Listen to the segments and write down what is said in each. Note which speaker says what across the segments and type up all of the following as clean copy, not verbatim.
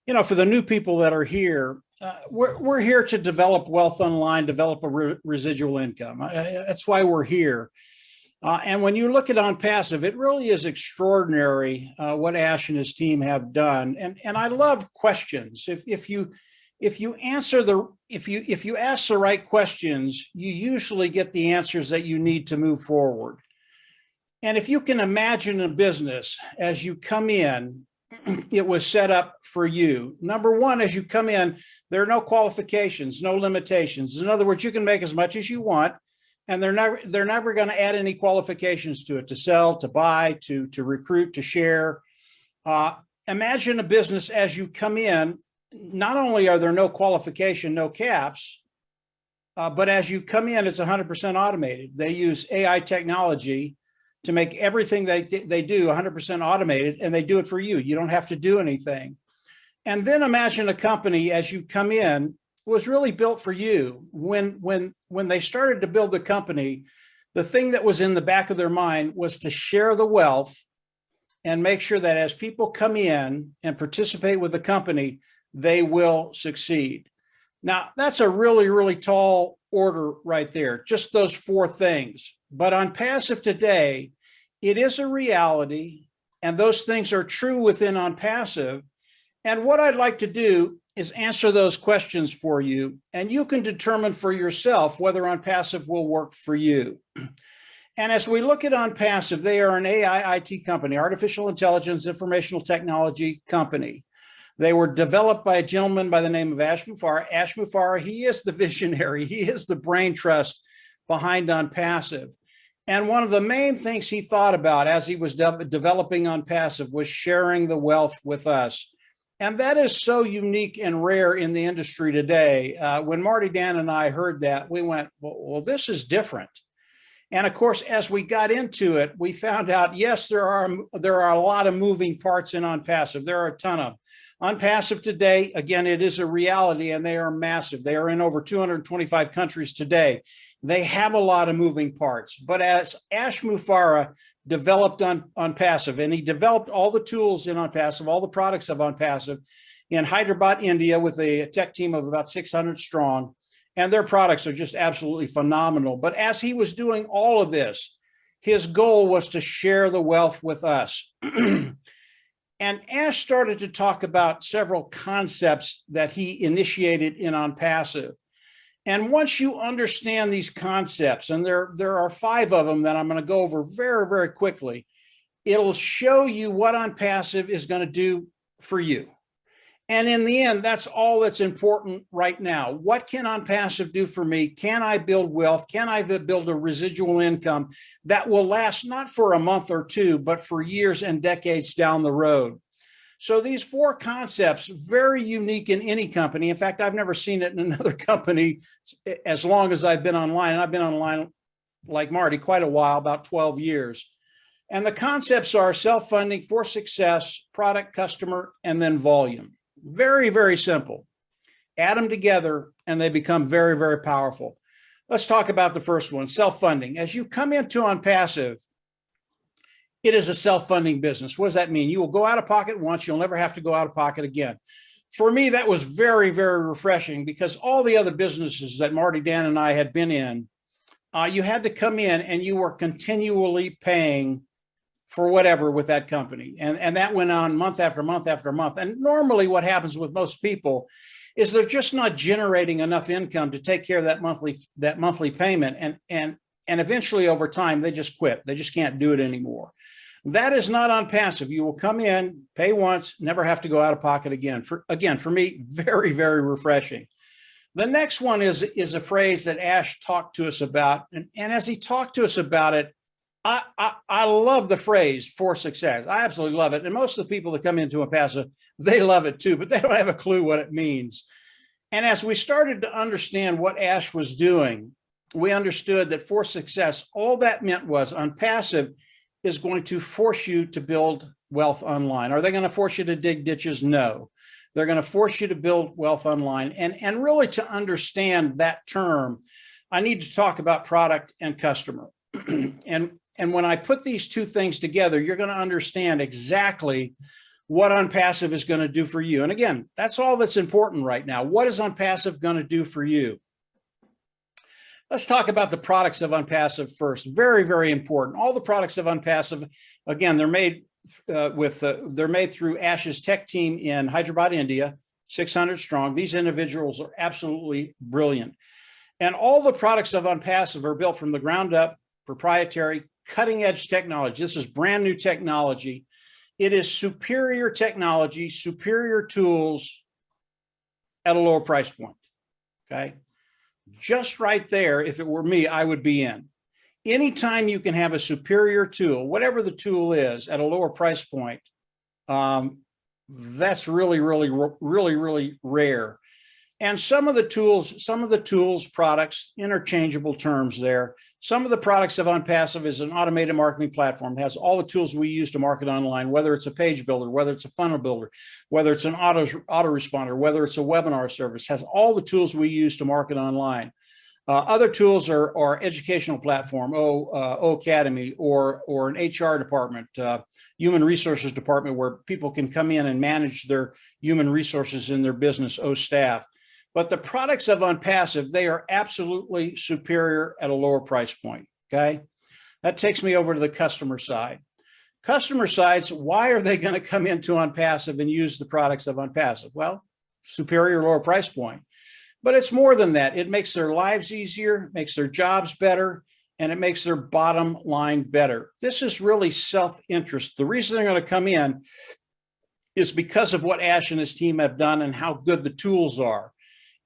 Speaker 1: For the new people that are here, we're here to develop wealth online, develop a residual income. That's why we're here. And when you look at ONPASSIVE, it really is extraordinary what Ash and his team have done. And I love questions. If you ask the right questions, you usually get the answers that you need to move forward. And if you can imagine a business as you come in, it was set up for you. Number one, as you come in, there are no qualifications, no limitations. In other words, you can make as much as you want, and they're never going to add any qualifications to it, to sell, to buy, to recruit, to share. Imagine a business as you come in. Not only are there no qualification, no caps, but as you come in, it's 100% automated. They use AI technology to make everything they do 100% automated, and they do it for you. You don't have to do anything. And then imagine a company as you come in was really built for you. When they started to build the company, the thing that was in the back of their mind was to share the wealth and make sure that as people come in and participate with the company, they will succeed. Now, that's a really, really tall order right there, just those four things. But ONPASSIVE today, it is a reality, and those things are true within ONPASSIVE. And what I'd like to do is answer those questions for you, and you can determine for yourself whether ONPASSIVE will work for you. And as we look at ONPASSIVE, they are an AI IT company, artificial intelligence, informational technology company. They were developed by a gentleman by the name of Ash Mufareh. Ash Mufareh, he is the visionary. He is the brain trust behind ONPASSIVE. And one of the main things he thought about as he was developing ONPASSIVE was sharing the wealth with us. And that is so unique and rare in the industry today. When Marty, Dan, and I heard that, we went, well, this is different. And of course, as we got into it, we found out, yes, there are a lot of moving parts in ONPASSIVE. There are a ton of. ONPASSIVE today, again, it is a reality, and they are massive. They are in over 225 countries today. They have a lot of moving parts. But as Ash Mufareh developed ONPASSIVE, and he developed all the tools in ONPASSIVE, all the products of ONPASSIVE in Hyderabad, India, with a tech team of about 600 strong, and their products are just absolutely phenomenal. But as he was doing all of this, his goal was to share the wealth with us. And Ash started to talk about several concepts that he initiated in ONPASSIVE. And once you understand these concepts, and there are 5 of them that I'm going to go over very, very quickly, it'll show you what ONPASSIVE is going to do for you. And in the end, that's all that's important right now. What can ONPASSIVE do for me? Can I build wealth? Can I build a residual income that will last not for a month or 2, but for years and decades down the road? So these 4 concepts, very unique in any company. In fact, I've never seen it in another company as long as I've been online. And I've been online, like Marty, quite a while, about 12 years. And the concepts are self-funding, for success, product, customer, and then volume. Very, very simple. Add them together and they become very, very powerful. Let's talk about the first one, self-funding. As you come into ONPASSIVE, it is a self-funding business. What does that mean? You will go out of pocket once, you'll never have to go out of pocket again. For me, that was very, very refreshing, because all the other businesses that Marty, Dan, and I had been in, you had to come in and you were continually paying for whatever with that company. And that went on month after month after month. And normally what happens with most people is they're just not generating enough income to take care of that monthly payment. And eventually over time, they just quit. They just can't do it anymore. That is not ONPASSIVE. You will come in, pay once, never have to go out of pocket again. For me, very, very refreshing. The next one is a phrase that Ash talked to us about. And as he talked to us about it, I love the phrase for success. I absolutely love it. And most of the people that come into ONPASSIVE, they love it too, but they don't have a clue what it means. And as we started to understand what Ash was doing, we understood that for success, all that meant was ONPASSIVE is going to force you to build wealth online. Are they going to force you to dig ditches? No. They're going to force you to build wealth online. And really, to understand that term, I need to talk about product and customer. And when I put these 2 things together, you're going to understand exactly what ONPASSIVE is going to do for you. And again, that's all that's important right now. What is ONPASSIVE going to do for you? Let's talk about the products of ONPASSIVE first. Very, very important. All the products of ONPASSIVE, again, they're made they're made through Ash's tech team in Hyderabad, India, 600 strong. These individuals are absolutely brilliant. And all the products of ONPASSIVE are built from the ground up, proprietary, cutting edge technology. This is brand new technology. It is superior technology, superior tools at a lower price point. Okay. Just right there, if it were me, I would be in. Anytime you can have a superior tool, whatever the tool is, at a lower price point, that's really, really, really, really rare. And some of the tools, products, interchangeable terms there. Some of the products of ONPASSIVE is an automated marketing platform. It has all the tools we use to market online, whether it's a page builder, whether it's a funnel builder, whether it's an autoresponder, whether it's a webinar service, has all the tools we use to market online. Other tools are educational platform, Academy, or an HR department, human resources department, where people can come in and manage their human resources in their business, staff. But the products of ONPASSIVE, they are absolutely superior at a lower price point, okay? That takes me over to the customer side. Customer sides, why are they going to come into ONPASSIVE and use the products of ONPASSIVE? Well, superior lower price point. But it's more than that. It makes their lives easier, makes their jobs better, and it makes their bottom line better. This is really self-interest. The reason they're going to come in is because of what Ash and his team have done and how good the tools are.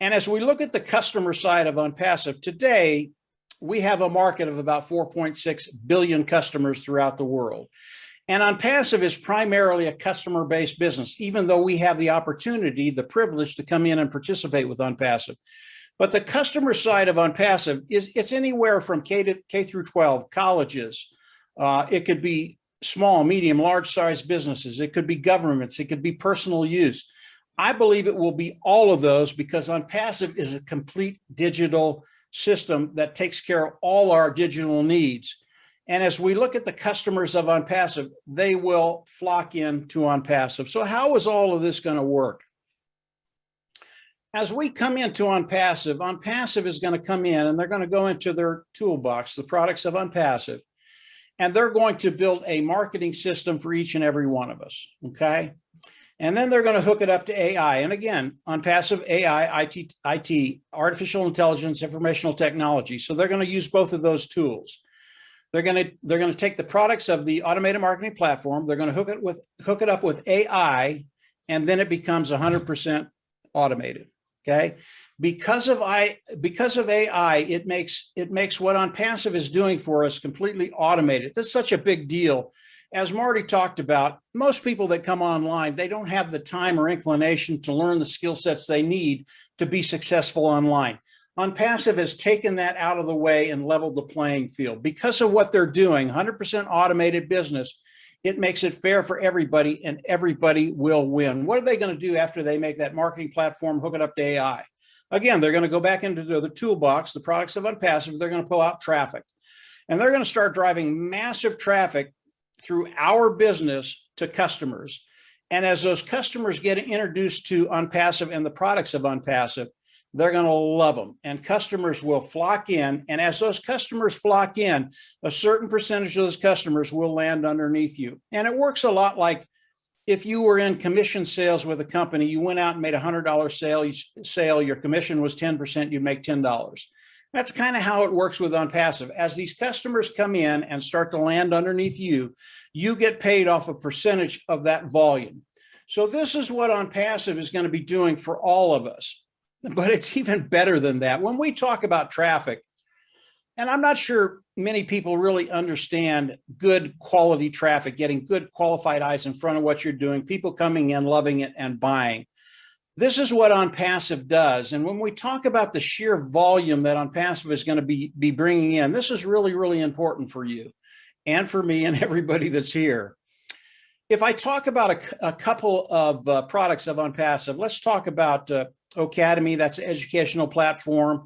Speaker 1: And as we look at the customer side of ONPASSIVE, today, we have a market of about 4.6 billion customers throughout the world. And ONPASSIVE is primarily a customer-based business, even though we have the opportunity, the privilege to come in and participate with ONPASSIVE. But the customer side of ONPASSIVE it's anywhere from K through 12, colleges. It could be small, medium, large size businesses. It could be governments. It could be personal use. I believe it will be all of those, because ONPASSIVE is a complete digital system that takes care of all our digital needs. And as we look at the customers of ONPASSIVE, they will flock into ONPASSIVE. So how is all of this going to work? As we come into ONPASSIVE, ONPASSIVE is going to come in and they're going to go into their toolbox, the products of ONPASSIVE, and they're going to build a marketing system for each and every one of us, okay? And then they're going to hook it up to AI. And again, ONPASSIVE, AI, IT, artificial intelligence, informational technology. So they're going to use both of those tools. They're going to take the products of the automated marketing platform. They're going to hook it up with AI, and then it becomes 100% automated. Okay, because of AI, it makes what ONPASSIVE is doing for us completely automated. That's such a big deal. As Marty talked about, most people that come online, they don't have the time or inclination to learn the skill sets they need to be successful online. ONPASSIVE has taken that out of the way and leveled the playing field. Because of what they're doing, 100% automated business, it makes it fair for everybody, and everybody will win. What are they going to do after they make that marketing platform, hook it up to AI? Again, they're going to go back into the toolbox, the products of ONPASSIVE. They're going to pull out traffic, and they're going to start driving massive traffic through our business to customers. And as those customers get introduced to ONPASSIVE and the products of ONPASSIVE, they're going to love them, and customers will flock in. And as those customers flock in, a certain percentage of those customers will land underneath you. And it works a lot like if you were in commission sales with a company, you went out and made a $100 sale, your commission was 10%, you'd make $10. That's kind of how it works with ONPASSIVE. As these customers come in and start to land underneath you, you get paid off a percentage of that volume. So this is what ONPASSIVE is going to be doing for all of us. But it's even better than that. When we talk about traffic, and I'm not sure many people really understand good quality traffic, getting good qualified eyes in front of what you're doing, people coming in, loving it, and buying. This is what ONPASSIVE does. And when we talk about the sheer volume that ONPASSIVE is going to be bringing in, this is really, really important for you and for me and everybody that's here. If I talk about a couple of products of ONPASSIVE, let's talk about Academy, that's the educational platform,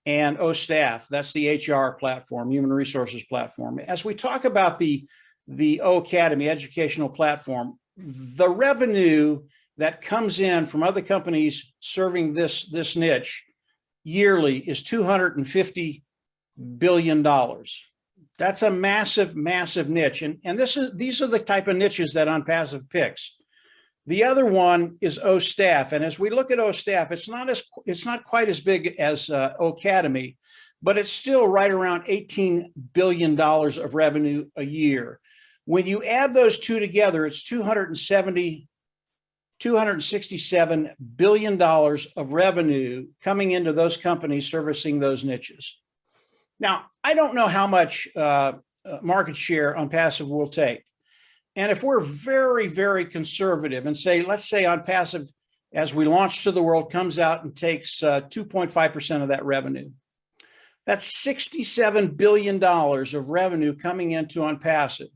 Speaker 1: and Staff, that's the HR platform, human resources platform. As we talk about the Academy educational platform, the revenue that comes in from other companies serving this niche yearly is $250 billion. That's a massive, massive niche. And these are the type of niches that ONPASSIVE picks. The other one is O-Staff. And as we look at O-Staff, it's not quite as big as O-Academy, but it's still right around $18 billion of revenue a year. When you add those two together, it's $267 billion of revenue coming into those companies servicing those niches. Now, I don't know how much market share ONPASSIVE will take. And if we're very, very conservative and say, let's say ONPASSIVE, as we launch to the world, comes out and takes 2.5% of that revenue. That's $67 billion of revenue coming into ONPASSIVE.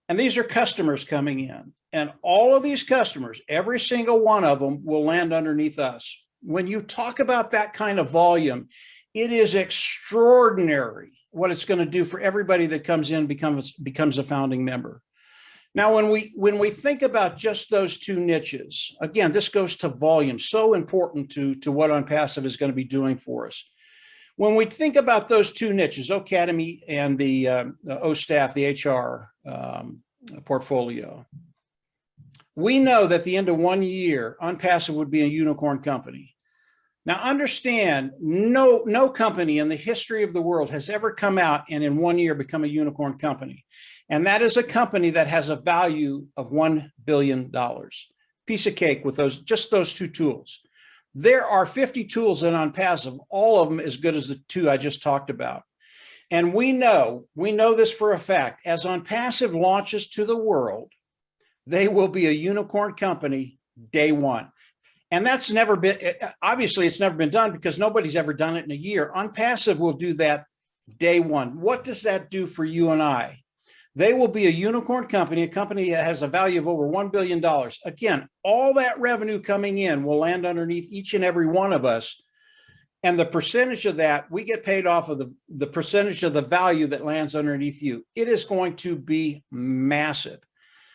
Speaker 1: And these are customers coming in. And all of these customers, every single one of them will land underneath us. When you talk about that kind of volume, it is extraordinary what it's going to do for everybody that comes in, becomes a founding member. Now, when we think about just those two niches, again, this goes to volume, so important to what ONPASSIVE is going to be doing for us. When we think about those two niches, O-Academy and the O-Staff, the HR portfolio, we know that at the end of 1 year, ONPASSIVE would be a unicorn company. Now, understand, no company in the history of the world has ever come out and in 1 year become a unicorn company. And that is a company that has a value of $1 billion. Piece of cake with just those two tools. There are 50 tools in ONPASSIVE, all of them as good as the two I just talked about. And we know this for a fact, as ONPASSIVE launches to the world, they will be a unicorn company day one. And that's never been, obviously it's never been done because nobody's ever done it in a year. ONPASSIVE will do that day one. What does that do for you and I? They will be a unicorn company, a company that has a value of over $1 billion. Again, all that revenue coming in will land underneath each and every one of us. And the percentage of that, we get paid off of the percentage of the value that lands underneath you. It is going to be massive.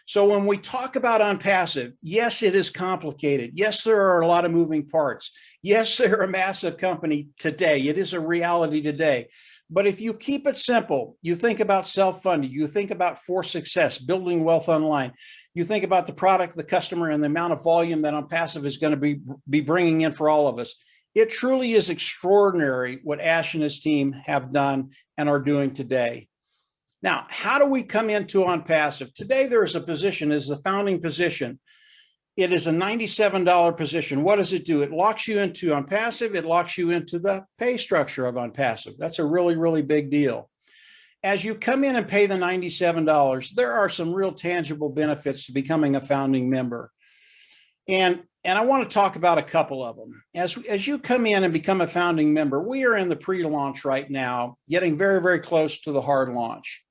Speaker 1: So when we talk about ONPASSIVE, yes, it is complicated. Yes, there are a lot of moving parts. Yes, they're a massive company today. It is a reality today. But if you keep it simple, you think about self-funding, you think about for success, building wealth online, you think about the product, the customer, and the amount of volume that ONPASSIVE is going to be bringing in for all of us. It truly is extraordinary what Ash and his team have done and are doing today. Now, how do we come into ONPASSIVE? Today, there is a position, is the founding position. It is a $97 position. What does it do? It locks you into ONPASSIVE. It locks you into the pay structure of ONPASSIVE. That's a really, really big deal. As you come in and pay the $97, there are some real tangible benefits to becoming a founding member. And I want to talk about a couple of them. As you come in and become a founding member, we are in the pre-launch right now, getting very, very close to the hard launch.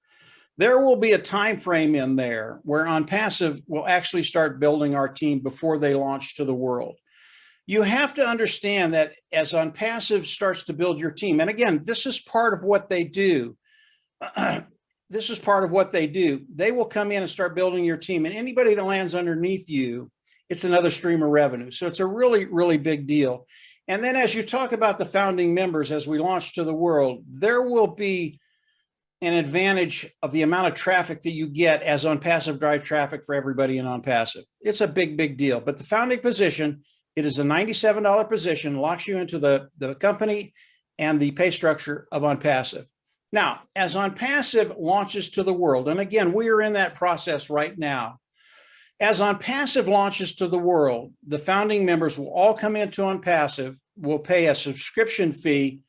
Speaker 1: There will be a time frame in there where ONPASSIVE will actually start building our team before they launch to the world. You have to understand that as ONPASSIVE starts to build your team, and again, this is part of what they do. This is part of what they do. They will come in and start building your team, and anybody that lands underneath you, it's another stream of revenue. So it's a really, really big deal. And then as you talk about the founding members, as we launch to the world, there will be an advantage of the amount of traffic that you get as ONPASSIVE drive traffic for everybody in ONPASSIVE. It's a big, big deal. But the founding position, it is a $97 position, locks you into the company and the pay structure of ONPASSIVE. Now, as ONPASSIVE launches to the world, and again, we are in that process right now. As ONPASSIVE launches to the world, the founding members will all come into ONPASSIVE, will pay a subscription fee,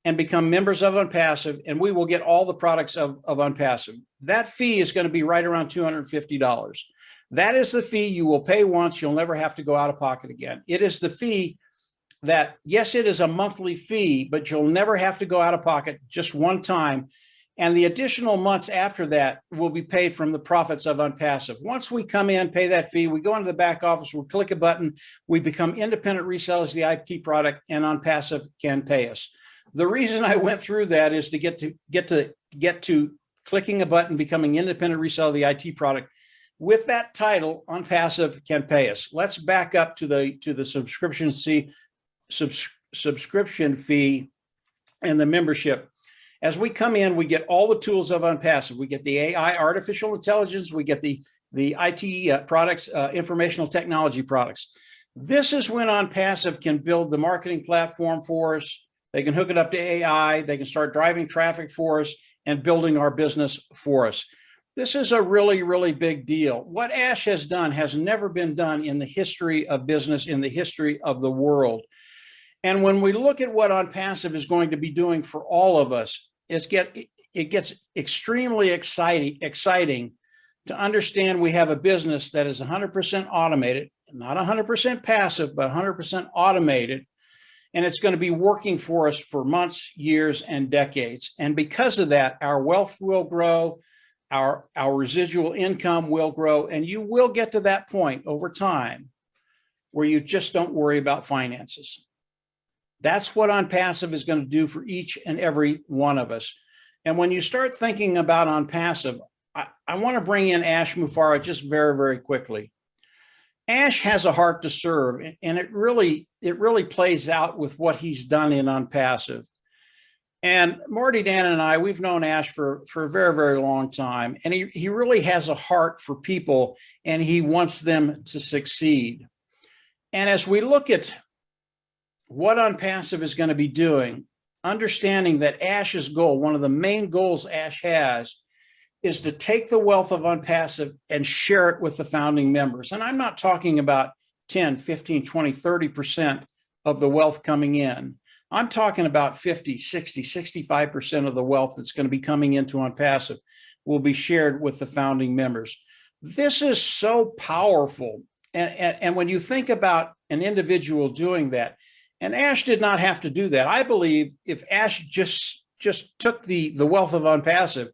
Speaker 1: and become members of ONPASSIVE, and we will get all the products of ONPASSIVE. That fee is going to be right around $250. That is the fee you will pay once. You'll never have to go out of pocket again. It is the fee that, yes, it is a monthly fee, but you'll never have to go out of pocket just one time. And the additional months after that will be paid from the profits of ONPASSIVE. Once we come in, pay that fee, we go into the back office, we click a button, we become independent resellers of the IT product, and ONPASSIVE can pay us. The reason I went through that is to get to clicking a button, becoming independent reseller of the IT product. with that title, ONPASSIVE can pay us. Let's back up to the subscription fee and the membership. As we come in, we get all the tools of ONPASSIVE. We get the AI, artificial intelligence. We get the IT products, informational technology products. This is when ONPASSIVE can build the marketing platform for us. They can hook it up to AI. They can start driving traffic for us and building our business for us. This is a really, really big deal. What Ash has done has never been done in the history of business, in the history of the world. And when we look at what ONPASSIVE is going to be doing for all of us, it gets extremely exciting to understand we have a business that is 100% automated, not 100% passive, but 100% automated. And it's going to be working for us for months, years, and decades. And because of that, our wealth will grow, our residual income will grow, and you will get to that point over time where you just don't worry about finances. That's what ONPASSIVE is going to do for each and every one of us. And when you start thinking about ONPASSIVE, I want to bring in Ash Mufareh just very, very quickly. Ash has a heart to serve, and it really plays out with what he's done in ONPASSIVE. And Marty, Dan, and I, we've known Ash for a very, very long time, and he really has a heart for people, and he wants them to succeed. And as we look at what ONPASSIVE is going to be doing, understanding that Ash's goal, one of the main goals Ash has, is to take the wealth of ONPASSIVE and share it with the founding members. And I'm not talking about 10, 15, 20, 30% of the wealth coming in. I'm talking about 50, 60, 65% of the wealth that's going to be coming into ONPASSIVE will be shared with the founding members. This is so powerful. And when you think about an individual doing that, and Ash did not have to do that. I believe if Ash just took the wealth of ONPASSIVE,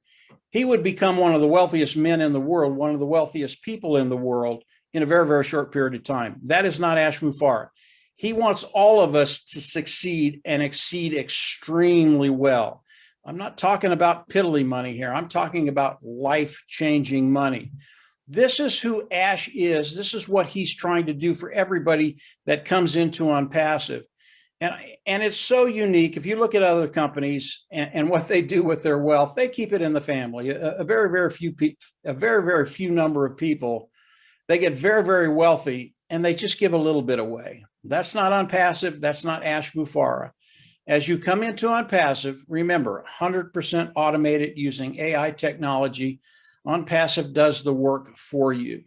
Speaker 1: he would become one of the wealthiest men in the world, one of the wealthiest people in the world in a very, very short period of time. That is not Ash Mufareh. He wants all of us to succeed and exceed extremely well. I'm not talking about piddly money here. I'm talking about life-changing money. This is who Ash is. This is what he's trying to do for everybody that comes into ONPASSIVE. And it's so unique. If you look at other companies and what they do with their wealth, they keep it in the family. A very, very few number of people, they get very, very wealthy and they just give a little bit away. That's not ONPASSIVE. That's not Ash Mufareh. As you come into ONPASSIVE, remember, 100% automated using AI technology. ONPASSIVE does the work for you.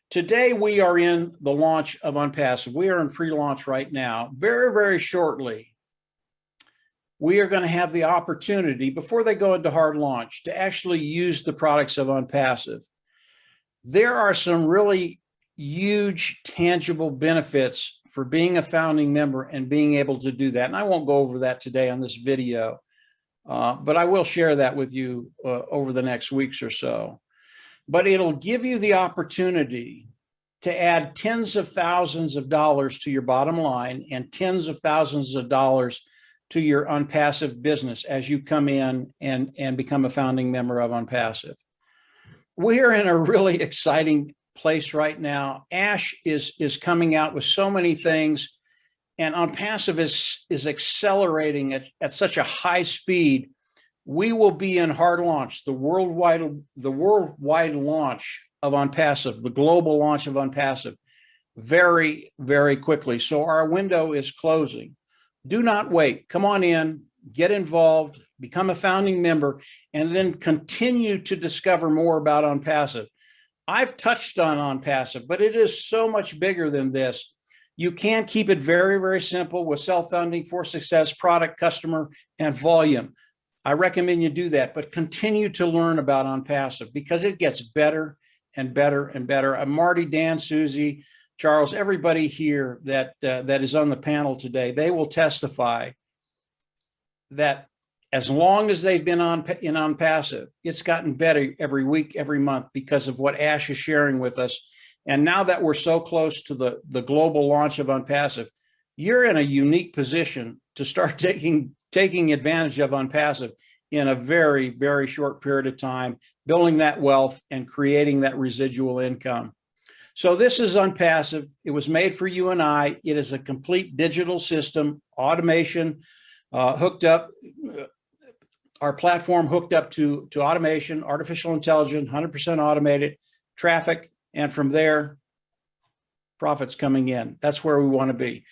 Speaker 1: Today, we are in the launch of ONPASSIVE. We are in pre-launch right now. Very, very shortly, we are going to have the opportunity, before they go into hard launch, to actually use the products of ONPASSIVE. There are some really huge, tangible benefits for being a founding member and being able to do that. And I won't go over that today on this video, but I will share that with you over the next weeks or so. But it'll give you the opportunity to add tens of thousands of dollars to your bottom line and tens of thousands of dollars to your ONPASSIVE business as you come in and become a founding member of ONPASSIVE. We're in a really exciting place right now. Ash is coming out with so many things, and ONPASSIVE is accelerating at such a high speed. We will be in hard launch, the worldwide launch of ONPASSIVE, the global launch of ONPASSIVE, very, very quickly. So our window is closing. Do not wait. Come on in, get involved, become a founding member, and then continue to discover more about ONPASSIVE. I've touched on ONPASSIVE, but it is so much bigger than this. You can keep it very, very simple with self-funding for success, product, customer, and volume. I recommend you do that, but continue to learn about ONPASSIVE because it gets better and better and better. Marty, Dan, Susie, Charles, everybody here that is on the panel today, they will testify that as long as they've been in ONPASSIVE, it's gotten better every week, every month because of what Ash is sharing with us. And now that we're so close to the global launch of ONPASSIVE, you're in a unique position to start taking advantage of ONPASSIVE in a very, very short period of time, building that wealth and creating that residual income. So this is ONPASSIVE. It was made for you and I. It is a complete digital system, automation, hooked up, our platform hooked up to automation, artificial intelligence, 100% automated, traffic, and from there, profits coming in. That's where we want to be.